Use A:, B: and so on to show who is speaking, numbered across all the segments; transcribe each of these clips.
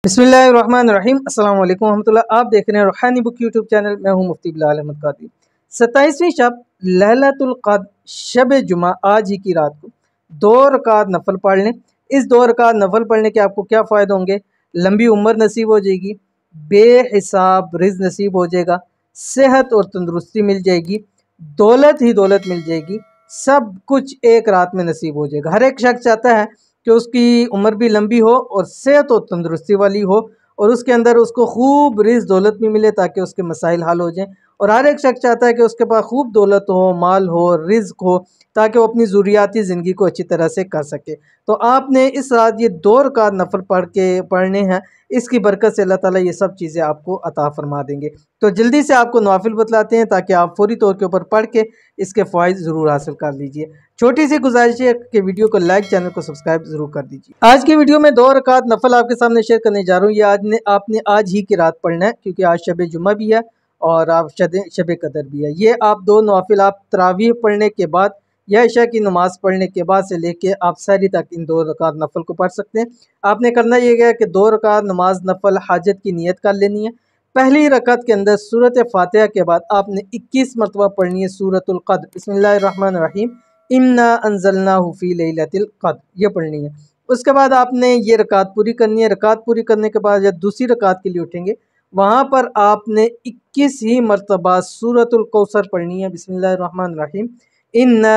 A: बिस्मिल्लाहिर्रहमानिर्रहीम अस्सलाम वालेकुम रहमतुल्लाह। आप देख रहे हैं रूहानी बुक यूट्यूब चैनल। मैं हूं मुफ्ती बिलाल अहमद कादरी। 27वीं शब लैलतुल क़द्र शब जुमा आज ही की रात को 2 रकात नफल पढ़ लें। इस 2 रकात नफल पढ़ने के आपको क्या फ़ायदे होंगे? लंबी उम्र नसीब हो जाएगी, बेहिसाब रिज़्क़ नसीब हो जाएगा, सेहत और तंदुरुस्ती मिल जाएगी, दौलत ही दौलत मिल जाएगी, सब कुछ एक रात में नसीब हो जाएगा। हर एक शख्स चाहता है कि उसकी उम्र भी लंबी हो और सेहत और तंदुरुस्ती वाली हो और उसके अंदर उसको खूब रिज़्क़ दौलत भी मिले ताकि उसके मसाइल हल हो जाएं। और हर एक शख्स चाहता है कि उसके पास खूब दौलत हो, माल हो, रिज़्क़ हो ताकि वो अपनी ज़रूरियाती ज़िंदगी को अच्छी तरह से कर सके। तो आपने इस रात ये 2 रकात नफल पढ़ने हैं। इसकी बरकत से अल्लाह ताला ये सब चीज़ें आपको अता फरमा देंगे। तो जल्दी से आपको नवाफिल बतलाते हैं ताकि आप फौरी तौर के ऊपर पढ़ के इसके फ़वाइद ज़रूर हासिल कर लीजिए। छोटी सी गुजारिश है कि वीडियो को लाइक, चैनल को सब्सक्राइब ज़रूर कर दीजिए। आज की वीडियो में 2 रकात नफल आपके सामने शेयर करने जा रहा हूँ। ये आपने आज ही की रात पढ़ना है क्योंकि आज शब जुमा भी है और आप शब कदर भी है। ये आप 2 नवाफिल आप तरावीह पढ़ने के बाद या इशा की नमाज़ पढ़ने के बाद से लेके आप सहरी तक इन 2 रकात नफल को पढ़ सकते हैं। आपने करना ये है कि 2 रकात नमाज नफल हाजत की नीयत कर लेनी है। पहली रकात के अंदर सूरत फातिहा के बाद आपने 21 मरतबा पढ़नी है सूरतुल क़द्र बिस्मिल्लाहिर्रहमानिर्रहीम इन्ना अंज़लनाहु फ़ी लैलतिल क़द्र, ये पढ़नी है। उसके बाद आपने ये रकात पूरी करनी है। रकात पूरी करने के बाद जब दूसरी रकात के लिए उठेंगे वहाँ पर आपने 21 ही मरतबा सूरतुल कौसर पढ़नी है बिस्मिल्लाहिर्रहमानिर्रहीम इन्ना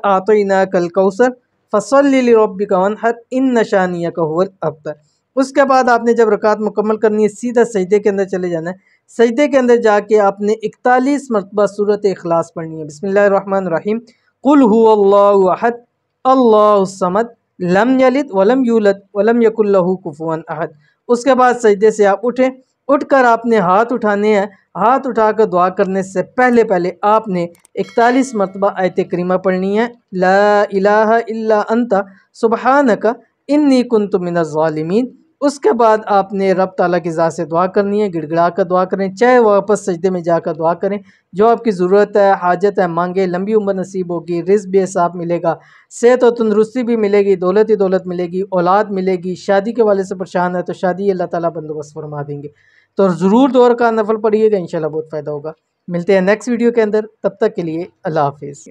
A: आतैनाकल कौसर फसल्लि लिरब्बिका वन्हर इन्न शानियका हुवल अब्तर। उसके बाद आपने जब रकात मुकम्मल करनी है सीधा सजदे के अंदर चले जाना है। सजदे के अंदर जाके आपने 41 मरतबा सूरत इखलास पढ़नी है बिस्मिल्लाहिर्रहमानिर्रहीम कुल हुवल्लाहु अहद अल्लाहुस समद लम यलिद वलम यूलद वलम यकुल लहू कुफुवन अहद। उसके बाद सजदे से आप उठें, उठकर आपने हाथ उठाने हैं। हाथ उठाकर दुआ करने से पहले पहले आपने 41 मरतबा आयत करीमा पढ़नी है ला इलाहा इल्ला अंता सुबहानका इन्नी कुन्तु मिनज़ ज़ालिमीन। उसके बाद आपने रब ताला की ज़ात से दुआ करनी है, गिड़गिड़ा कर दुआ करें, चाहे वापस सजदे में जाकर दुआ करें। जो आपकी ज़रूरत है, हाजत है, मांगे, लंबी उम्र नसीब होगी, रिज़्क़ बेहिसाब मिलेगा, सेहत और तंदुरुस्ती भी मिलेगी, दौलत ही दौलत मिलेगी, औलाद मिलेगी, शादी के वाले से परेशान है तो शादी अल्लाह ताला बंदोबस्त फरमा देंगे। तो ज़रूर 2 रकात नफल पढ़िएगा, इंशाल्लाह बहुत फ़ायदा होगा। मिलते हैं नेक्स्ट वीडियो के अंदर, तब तक के लिए अल्लाह हाफ़िज़।